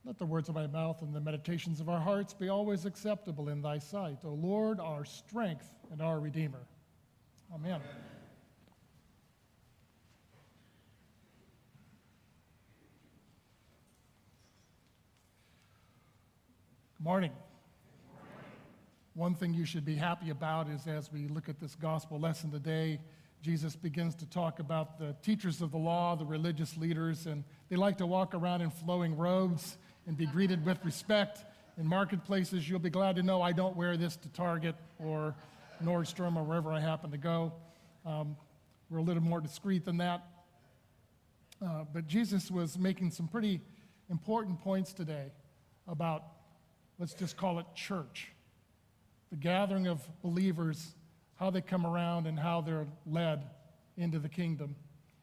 Let the words of my mouth and the meditations of our hearts be always acceptable in thy sight, O Lord, our strength and our Redeemer. Amen. Good morning. One thing you should be happy about is as we look at this gospel lesson today, Jesus begins to talk about the teachers of the law, the religious leaders, and they like to walk around in flowing robes and be greeted with respect. In marketplaces, you'll be glad to know I don't wear this to Target or Nordstrom or wherever I happen to go. We're a little more discreet than that. But Jesus was making some pretty important points today about, let's just call it church, the gathering of believers, how they come around and how they're led into the kingdom.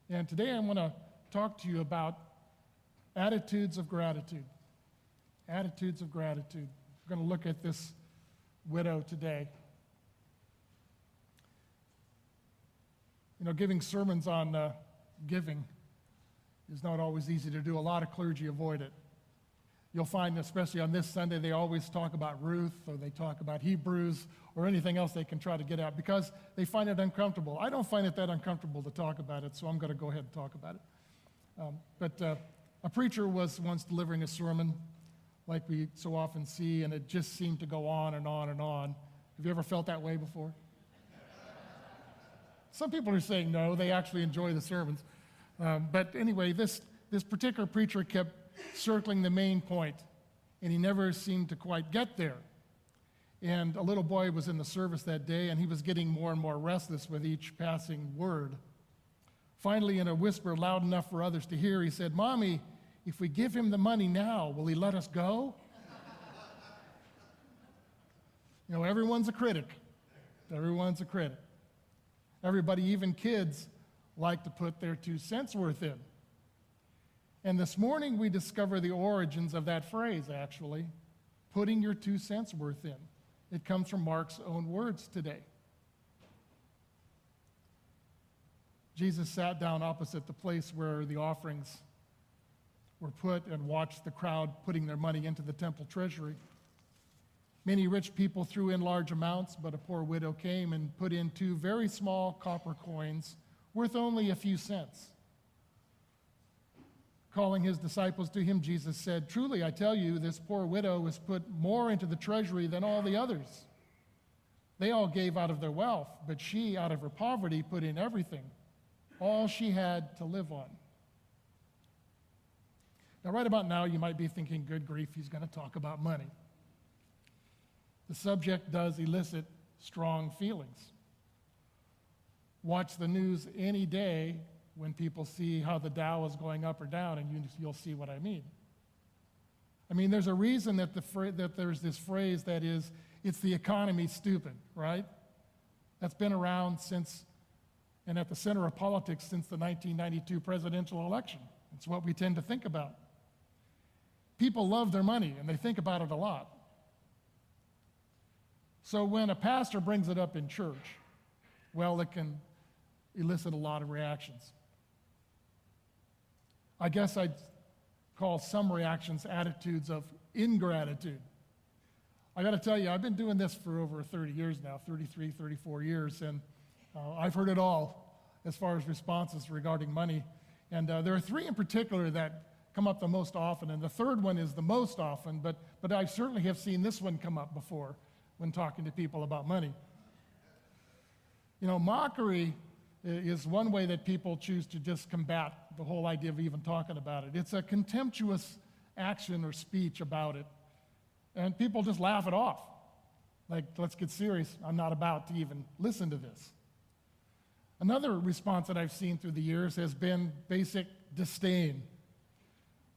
And today I want to talk to you about attitudes of gratitude. Attitudes of gratitude. We're going to look at this widow today. You know, giving sermons on giving is not always easy to do. A lot of clergy avoid it. You'll find, especially on this Sunday, they always talk about Ruth or they talk about Hebrews or anything else they can try to get at because they find it uncomfortable. I don't find it that uncomfortable to talk about it, so I'm going to go ahead and talk about it. But a preacher was once delivering a sermon like we so often see, and it just seemed to go on and on and on. Have you ever felt that way before? Some people are saying no, they actually enjoy the sermons. But anyway, this particular preacher kept circling the main point, and he never seemed to quite get there. And a little boy was in the service that day, and he was getting more and more restless with each passing word. Finally, in a whisper loud enough for others to hear, he said, "Mommy, if we give him the money now, will he let us go?" You know, everyone's a critic. Everyone's a critic. Everybody, even kids, like to put their 2 cents worth in. And this morning we discover the origins of that phrase, actually, putting your 2 cents worth in. It comes from Mark's own words today. Jesus sat down opposite the place where the offerings were put and watched the crowd putting their money into the temple treasury. Many rich people threw in large amounts, but a poor widow came and put in 2 very small copper coins worth only a few cents. Calling his disciples to him, Jesus said, "Truly, I tell you, this poor widow has put more into the treasury than all the others. They all gave out of their wealth, but she, out of her poverty, put in everything, all she had to live on." Now, right about now, you might be thinking, good grief, he's going to talk about money. The subject does elicit strong feelings. Watch the news any day when people see how the Dow is going up or down, and you'll see what I mean. I mean, there's a reason that there's this phrase that is, it's the economy, stupid, right? That's been around since, and at the center of politics since the 1992 presidential election. It's what we tend to think about. People love their money, and they think about it a lot. So when a pastor brings it up in church, well, it can elicit a lot of reactions. I guess I'd call some reactions attitudes of ingratitude. I got to tell you, I've been doing this for over 30 years now, 33, 34 years, and I've heard it all as far as responses regarding money. And there are 3 in particular that come up the most often, and the third one is the most often, but I certainly have seen this one come up before when talking to people about money. You know, mockery is one way that people choose to just combat the whole idea of even talking about it. It's a contemptuous action or speech about it, and people just laugh it off. Like, let's get serious, I'm not about to even listen to this. Another response that I've seen through the years has been basic disdain,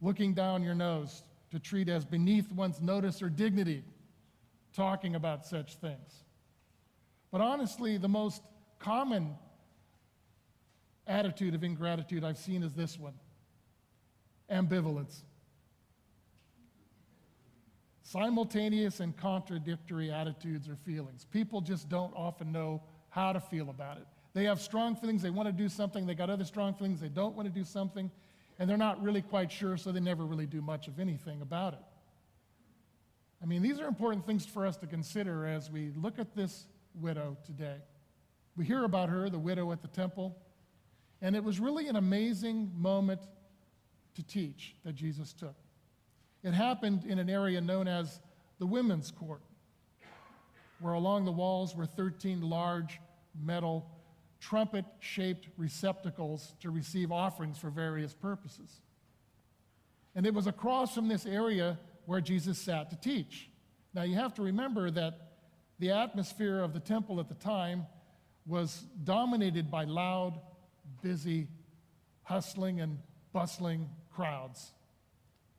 looking down your nose, to treat as beneath one's notice or dignity, talking about such things. But honestly, the most common attitude of ingratitude I've seen is this one: ambivalence. Simultaneous and contradictory attitudes or feelings. People just don't often know how to feel about it. They have strong feelings, they want to do something, they got other strong feelings, they don't want to do something, and they're not really quite sure, so they never really do much of anything about it. I mean, these are important things for us to consider as we look at this widow today. We hear about her, the widow at the temple, and it was really an amazing moment to teach that Jesus took. It happened in an area known as the women's court, where along the walls were 13 large metal trumpet-shaped receptacles to receive offerings for various purposes. And it was across from this area where Jesus sat to teach. Now you have to remember that the atmosphere of the temple at the time was dominated by loud, busy, hustling and bustling crowds,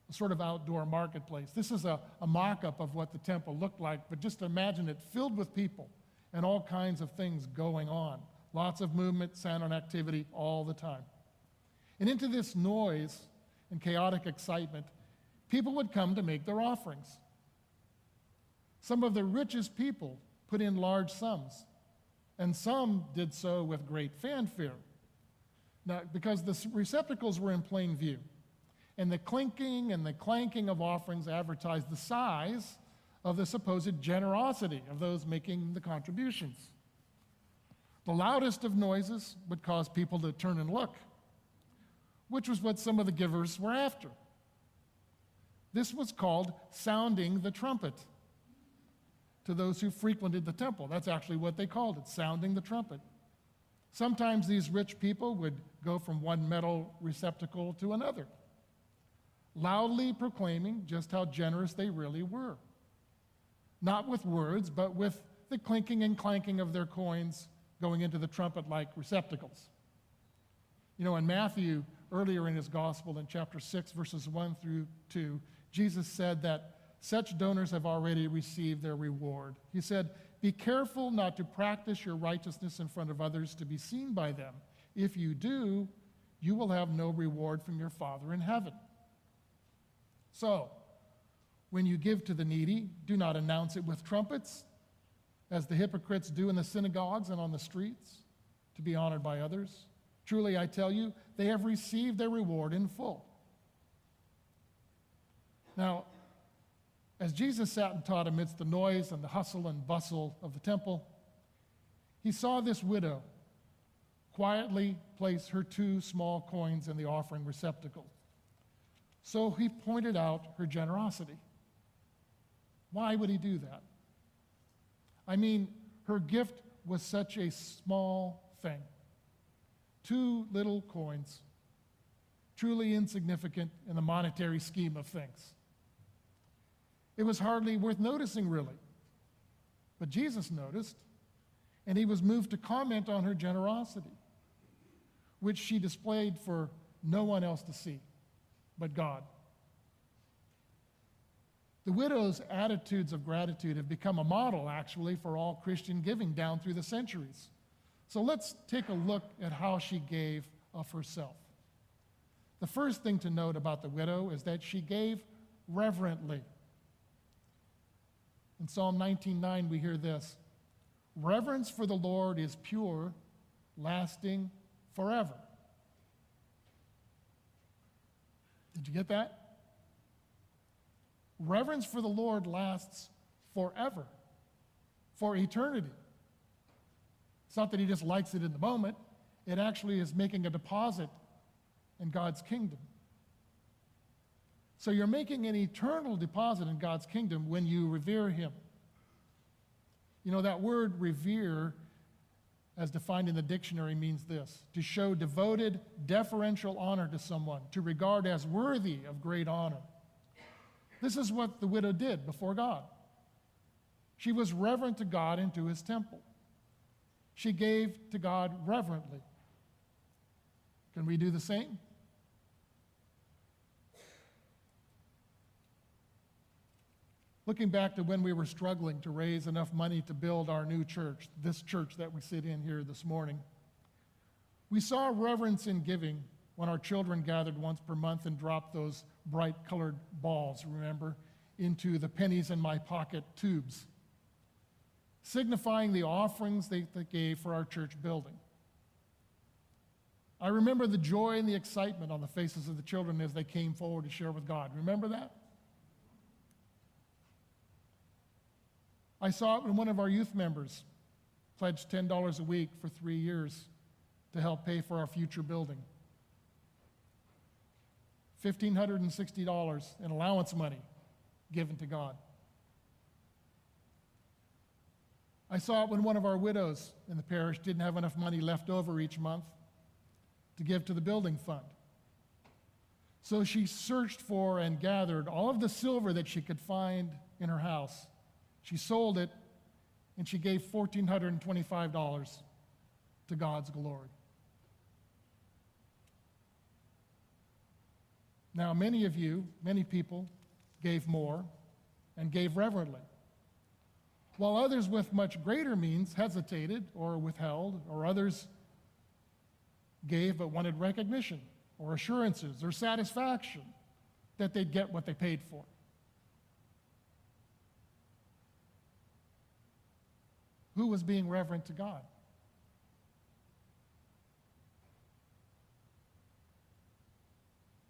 a sort of outdoor marketplace. This is a mock-up of what the temple looked like, but just imagine it filled with people and all kinds of things going on. Lots of movement, sound, and activity all the time. And into this noise and chaotic excitement, people would come to make their offerings. Some of the richest people put in large sums, and some did so with great fanfare. Now, because the receptacles were in plain view, and the clinking and the clanking of offerings advertised the size of the supposed generosity of those making the contributions. The loudest of noises would cause people to turn and look, which was what some of the givers were after. This was called sounding the trumpet to those who frequented the temple. That's actually what they called it, sounding the trumpet. Sometimes these rich people would go from one metal receptacle to another, loudly proclaiming just how generous they really were. Not with words, but with the clinking and clanking of their coins going into the trumpet-like receptacles. You know, in Matthew, earlier in his gospel, in chapter 6, verses 1 through 2, Jesus said that such donors have already received their reward. He said, "Be careful not to practice your righteousness in front of others to be seen by them. If you do, you will have no reward from your Father in heaven." So, when you give to the needy, do not announce it with trumpets, as the hypocrites do in the synagogues and on the streets, to be honored by others. Truly, I tell you, they have received their reward in full. Now, as Jesus sat and taught amidst the noise and the hustle and bustle of the temple, he saw this widow quietly place her 2 small coins in the offering receptacle. So he pointed out her generosity. Why would he do that? I mean, her gift was such a small thing. 2 little coins, truly insignificant in the monetary scheme of things. It was hardly worth noticing, really. But Jesus noticed, and he was moved to comment on her generosity, which she displayed for no one else to see but God. The widow's attitudes of gratitude have become a model, actually, for all Christian giving down through the centuries. So let's take a look at how she gave of herself. The first thing to note about the widow is that she gave reverently. In Psalm 19:9, we hear this: "Reverence for the Lord is pure, lasting forever." Did you get that? Reverence for the Lord lasts forever, for eternity. It's not that he just likes it in the moment. It actually is making a deposit in God's kingdom. So you're making an eternal deposit in God's kingdom when you revere him. You know, that word revere, as defined in the dictionary, means this: to show devoted, deferential honor to someone, to regard as worthy of great honor. This is what the widow did before God. She was reverent to God and to his temple. She gave to God reverently. Can we do the same? Looking back to when we were struggling to raise enough money to build our new church, this church that we sit in here this morning, we saw reverence in giving when our children gathered once per month and dropped those bright colored balls, remember, into the pennies in my pocket tubes, signifying the offerings they gave for our church building. I remember the joy and the excitement on the faces of the children as they came forward to share with God. Remember that? I saw it when one of our youth members pledged $10 a week for 3 years to help pay for our future building. $1,560 in allowance money given to God. I saw it when one of our widows in the parish didn't have enough money left over each month to give to the building fund. So she searched for and gathered all of the silver that she could find in her house. She sold it, and she gave $1,425 to God's glory. Now, many of you, many people, gave more and gave reverently, while others with much greater means hesitated or withheld, or others gave but wanted recognition or assurances or satisfaction that they'd get what they paid for. Who was being reverent to God?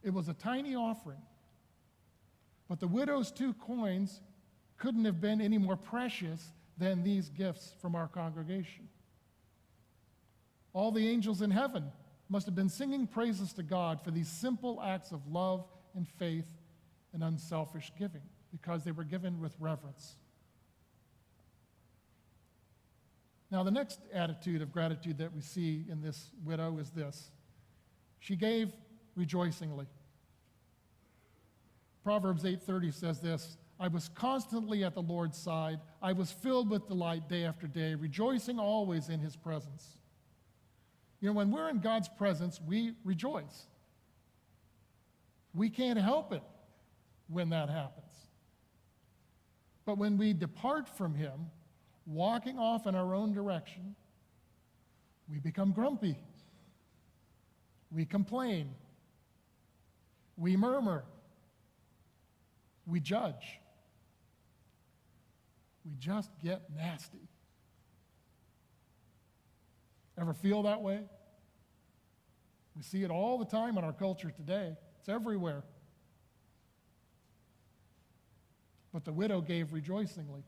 It was a tiny offering, but the widow's 2 coins couldn't have been any more precious than these gifts from our congregation. All the angels in heaven must have been singing praises to God for these simple acts of love and faith and unselfish giving, because they were given with reverence. Now, the next attitude of gratitude that we see in this widow is this: she gave rejoicingly. Proverbs 8:30 says this: I was constantly at the Lord's side. I was filled with delight day after day, rejoicing always in his presence. You know, when we're in God's presence, we rejoice. We can't help it when that happens. But when we depart from him, walking off in our own direction, we become grumpy. We complain. We murmur. We judge. We just get nasty. Ever feel that way? We see it all the time in our culture today. It's everywhere. But the widow gave rejoicingly.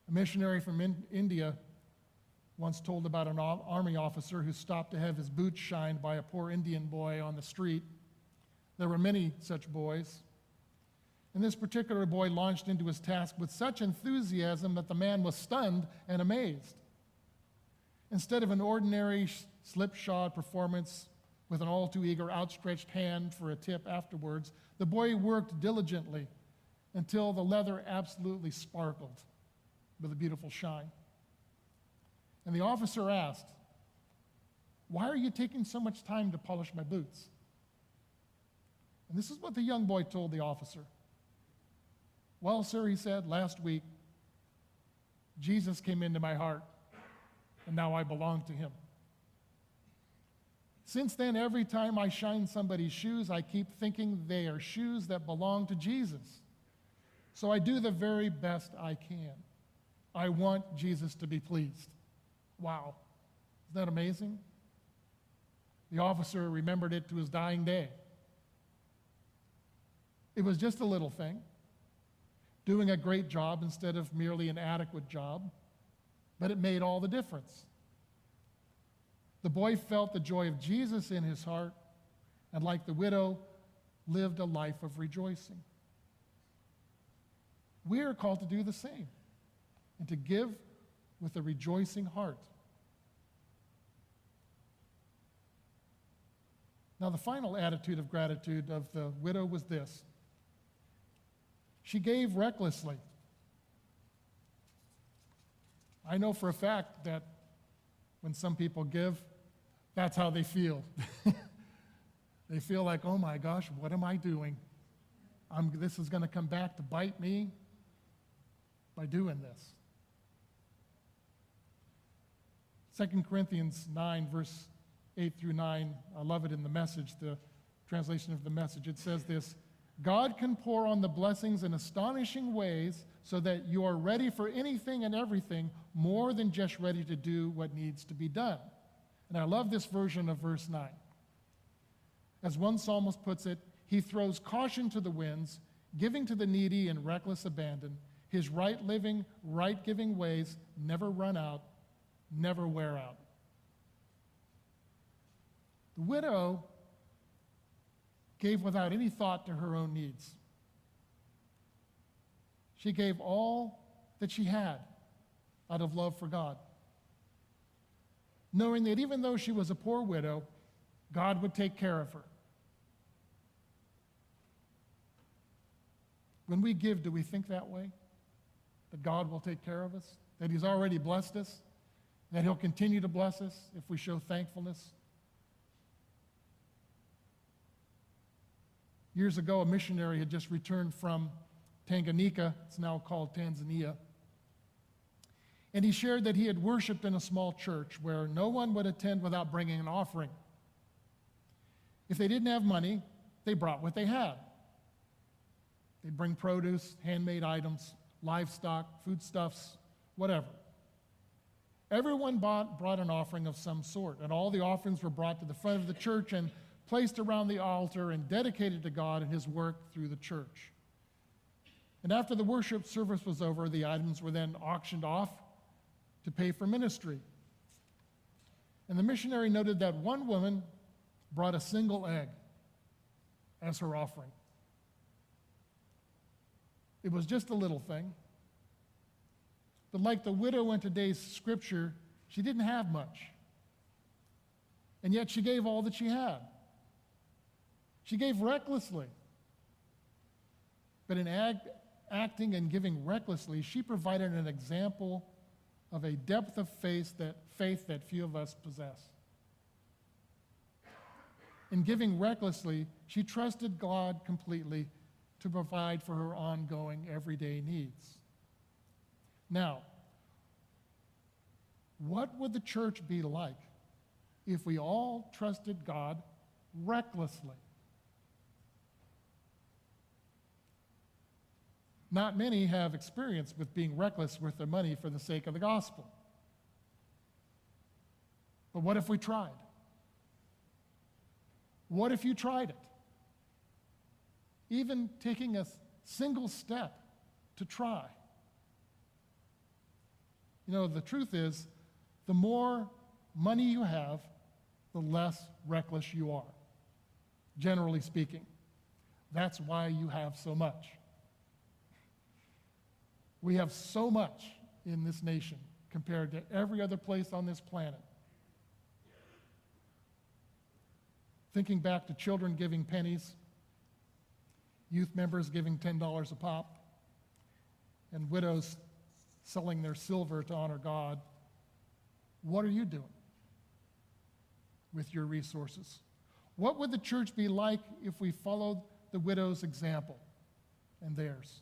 A missionary from India once told about an army officer who stopped to have his boots shined by a poor Indian boy on the street. There were many such boys. And this particular boy launched into his task with such enthusiasm that the man was stunned and amazed. Instead of an ordinary slipshod performance with an all too eager outstretched hand for a tip afterwards, the boy worked diligently until the leather absolutely sparkled with a beautiful shine. And the officer asked, "Why are you taking so much time to polish my boots?" And this is what the young boy told the officer. "Well, sir," he said, "last week, Jesus came into my heart, and now I belong to him. Since then, every time I shine somebody's shoes, I keep thinking they are shoes that belong to Jesus. So I do the very best I can. I want Jesus to be pleased." Wow. Isn't that amazing? The officer remembered it to his dying day. It was just a little thing, doing a great job instead of merely an adequate job, but it made all the difference. The boy felt the joy of Jesus in his heart, and like the widow, lived a life of rejoicing. We are called to do the same, and to give with a rejoicing heart. Now, the final attitude of gratitude of the widow was this: she gave recklessly. I know for a fact that when some people give, that's how they feel. They feel like, oh my gosh, what am I doing? This is going to come back to bite me by doing this. 2 Corinthians 9, verse 8 through 9, I love it in the Message, the translation of the Message. It says this: God can pour on the blessings in astonishing ways so that you are ready for anything and everything, more than just ready to do what needs to be done. And I love this version of verse 9. As one psalmist puts it, he throws caution to the winds, giving to the needy in reckless abandon. His right living, right giving ways never run out, never wear out. The widow gave without any thought to her own needs. She gave all that she had out of love for God, knowing that even though she was a poor widow, God would take care of her. When we give, do we think that way? That God will take care of us? That He's already blessed us? That He'll continue to bless us if we show thankfulness? Years ago, a missionary had just returned from Tanganyika, it's now called Tanzania, and he shared that he had worshiped in a small church where no one would attend without bringing an offering. If they didn't have money, they brought what they had. They'd bring produce, handmade items, livestock, foodstuffs, whatever. Everyone brought an offering of some sort, and all the offerings were brought to the front of the church and placed around the altar and dedicated to God and His work through the church. And after the worship service was over, the items were then auctioned off to pay for ministry. And the missionary noted that one woman brought a single egg as her offering. It was just a little thing. But like the widow in today's scripture, she didn't have much. And yet she gave all that she had. She gave recklessly. But in acting and giving recklessly, she provided an example of a depth of faith that few of us possess. In giving recklessly, she trusted God completely to provide for her ongoing everyday needs. Now, what would the church be like if we all trusted God recklessly? Not many have experience with being reckless with their money for the sake of the gospel. But what if we tried? What if you tried it? Even taking a single step to try. You know, the truth is, the more money you have, the less reckless you are, generally speaking. That's why you have so much. We have so much in this nation compared to every other place on this planet. Thinking back to children giving pennies, youth members giving $10 a pop, and widows selling their silver to honor God, what are you doing with your resources? What would the church be like if we followed the widow's example and theirs?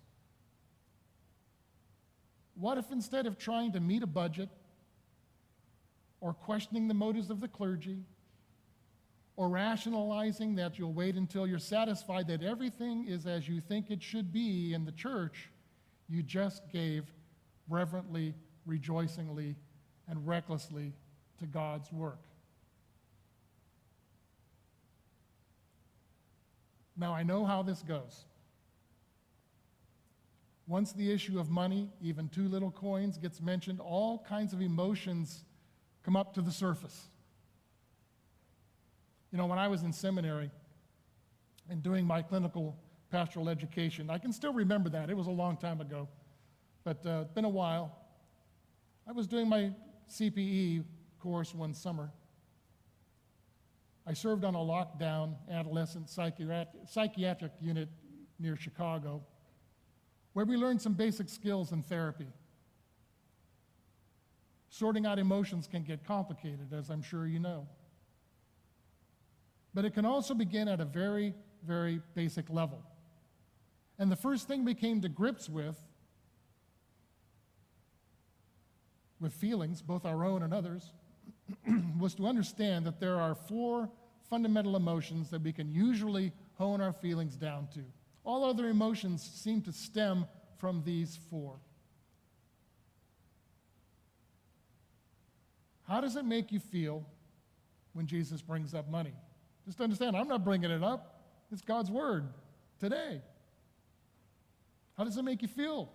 What if instead of trying to meet a budget or questioning the motives of the clergy or rationalizing that you'll wait until you're satisfied that everything is as you think it should be in the church, you just gave reverently, rejoicingly, and recklessly to God's work? Now, I know how this goes. Once the issue of money, even 2 little coins, gets mentioned, all kinds of emotions come up to the surface. You know, when I was in seminary and doing my clinical pastoral education, I can still remember that. It was a long time ago, but it's been a while. I was doing my CPE course one summer. I served on a lockdown adolescent psychiatric unit near Chicago, where we learned some basic skills in therapy. Sorting out emotions can get complicated, as I'm sure you know. But it can also begin at a very, very basic level. And the first thing we came to grips with feelings, both our own and others, was to understand that there are 4 fundamental emotions that we can usually hone our feelings down to. All other emotions seem to stem from these four. How does it make you feel when Jesus brings up money? Just understand, I'm not bringing it up. It's God's word today. How does it make you feel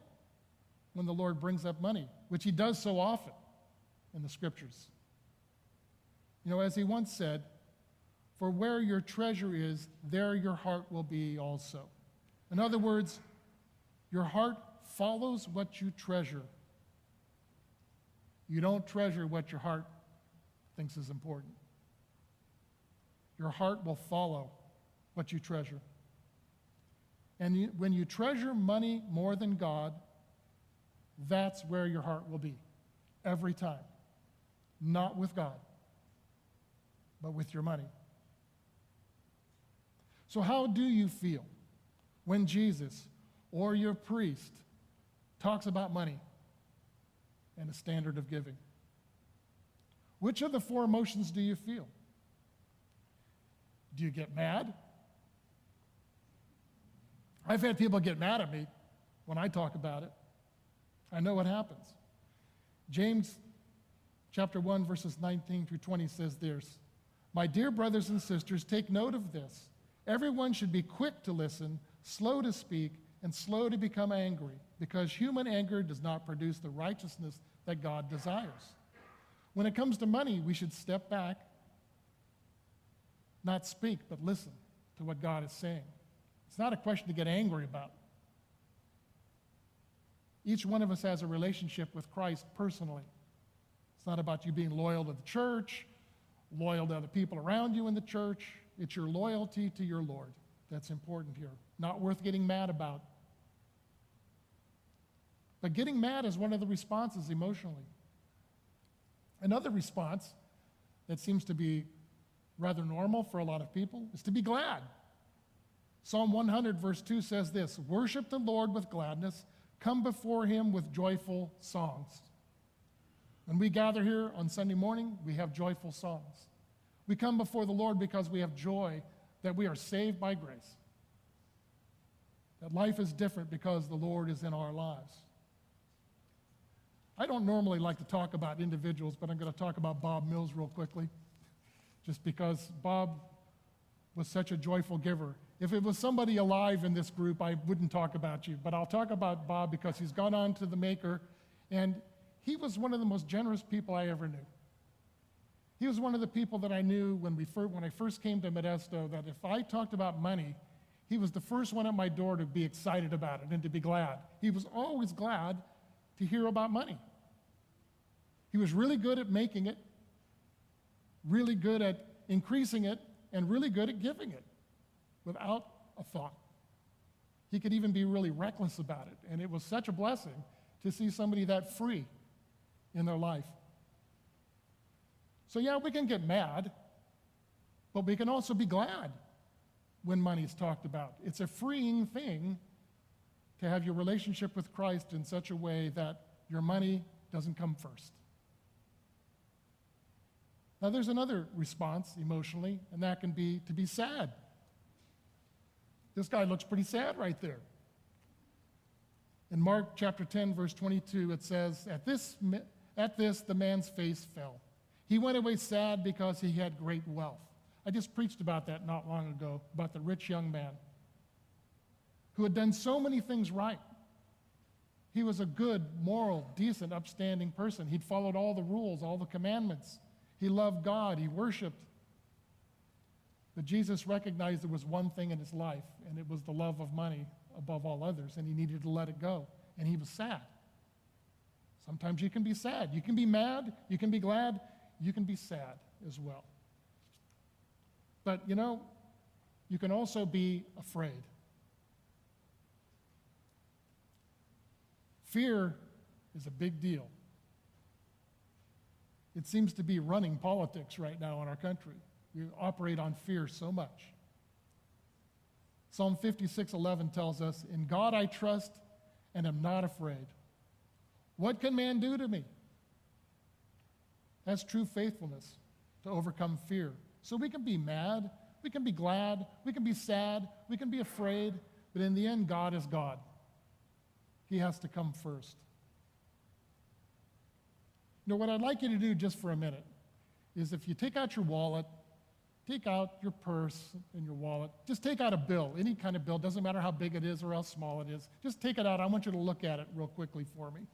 when the Lord brings up money, which he does so often in the scriptures? You know, as he once said, for where your treasure is, there your heart will be also. In other words, your heart follows what you treasure. You don't treasure what your heart thinks is important. Your heart will follow what you treasure. And when you treasure money more than God, that's where your heart will be every time. Not with God, but with your money. So how do you feel when Jesus or your priest talks about money and a standard of giving? Which of the four emotions do you feel? Do you get mad? I've had people get mad at me when I talk about it. I know what happens. James chapter 1, verses 19 through 20 says this, my dear brothers and sisters, take note of this. Everyone should be quick to listen, slow to speak, and slow to become angry, because human anger does not produce the righteousness that God desires. When it comes to money, we should step back, not speak, but listen to what God is saying. It's not a question to get angry about. Each one of us has a relationship with Christ personally. It's not about you being loyal to the church, loyal to the people around you in the church. It's your loyalty to your Lord that's important here. Not worth getting mad about. But getting mad is one of the responses emotionally. Another response that seems to be rather normal for a lot of people is to be glad. Psalm 100 verse 2 says this, worship the Lord with gladness, come before him with joyful songs. When we gather here on Sunday morning, we have joyful songs. We come before the Lord because we have joy that we are saved by grace. That life is different because the Lord is in our lives. I don't normally like to talk about individuals, but I'm going to talk about Bob Mills real quickly, just because Bob was such a joyful giver. If it was somebody alive in this group, I wouldn't talk about you, but I'll talk about Bob because he's gone on to the Maker, and he was one of the most generous people I ever knew. He was one of the people that I knew when I first came to Modesto, that if I talked about money, he was the first one at my door to be excited about it and to be glad. He was always glad to hear about money. He was really good at making it, really good at increasing it, and really good at giving it without a thought. He could even be really reckless about it, and it was such a blessing to see somebody that free in their life. So yeah, we can get mad, but we can also be glad when money is talked about. It's a freeing thing to have your relationship with Christ in such a way that your money doesn't come first. Now there's another response emotionally, and that can be to be sad. This guy looks pretty sad right there. In Mark chapter 10, verse 22, it says, At this the man's face fell. He went away sad because he had great wealth. I just preached about that not long ago, about the rich young man who had done so many things right. He was a good, moral, decent, upstanding person. He'd followed all the rules, all the commandments. He loved God. He worshiped. But Jesus recognized there was one thing in his life, and it was the love of money above all others, and he needed to let it go. And he was sad. Sometimes you can be sad. You can be mad. You can be glad. You can be sad as well. But, you know, you can also be afraid. Fear is a big deal. It seems to be running politics right now in our country. We operate on fear so much. Psalm 56:11 tells us, In God I trust and am not afraid. What can man do to me? That's true faithfulness, to overcome fear. So we can be mad, we can be glad, we can be sad, we can be afraid, but But in the end, God is God. He has to come first. You know, what I'd like you to do just for a minute is if you take out your wallet, take out your purse and your wallet, just take out a bill, any kind of bill, doesn't matter how big it is or how small it is. Just take it out. I want you to look at it real quickly for me.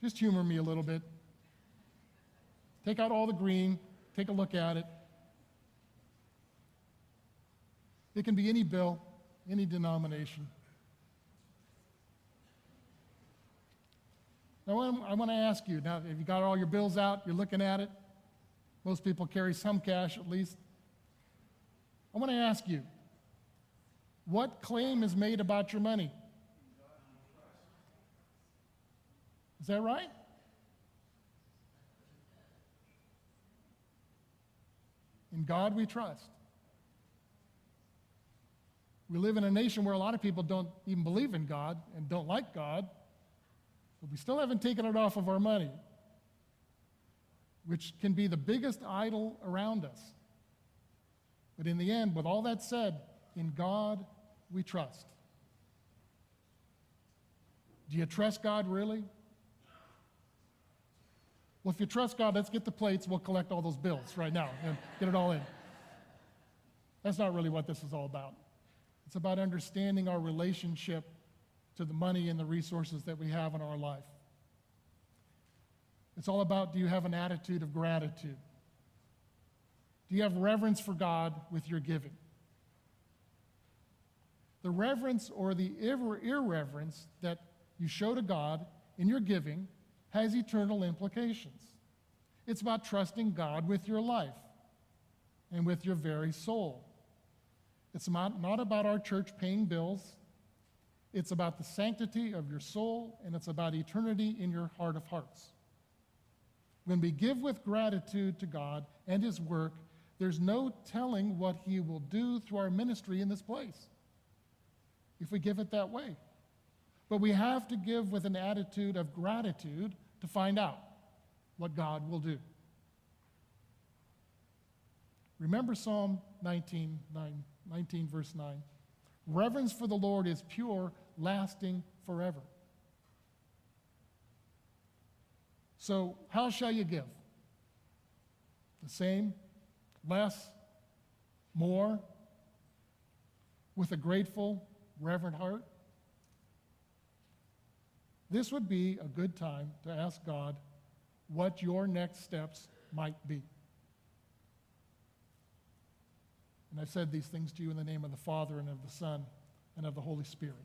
Just humor me a little bit. Take out all the green, take a look at it. It can be any bill, any denomination. Now, I want to ask you, now, if you got all your bills out, you're looking at it, most people carry some cash at least. I want to ask you, what claim is made about your money? Is that right? In God we trust. We live in a nation where a lot of people don't even believe in God and don't like God, but we still haven't taken it off of our money, which can be the biggest idol around us. But in the end, with all that said, in God we trust. Do you trust God really? Well, if you trust God, let's get the plates. We'll collect all those bills right now and get it all in. That's not really what this is all about. It's about understanding our relationship to the money and the resources that we have in our life. It's all about, do you have an attitude of gratitude? Do you have reverence for God with your giving? The reverence or the irreverence that you show to God in your giving has eternal implications. It's about trusting God with your life and with your very soul. It's not about our church paying bills. It's about the sanctity of your soul, and it's about eternity in your heart of hearts. When we give with gratitude to God and His work, there's no telling what He will do through our ministry in this place if we give it that way. But we have to give with an attitude of gratitude to find out what God will do. Remember Psalm 19, verse 9. Reverence for the Lord is pure, lasting forever. So, how shall you give? The same, less, more, with a grateful, reverent heart? This would be a good time to ask God what your next steps might be. And I've said these things to you in the name of the Father and of the Son and of the Holy Spirit.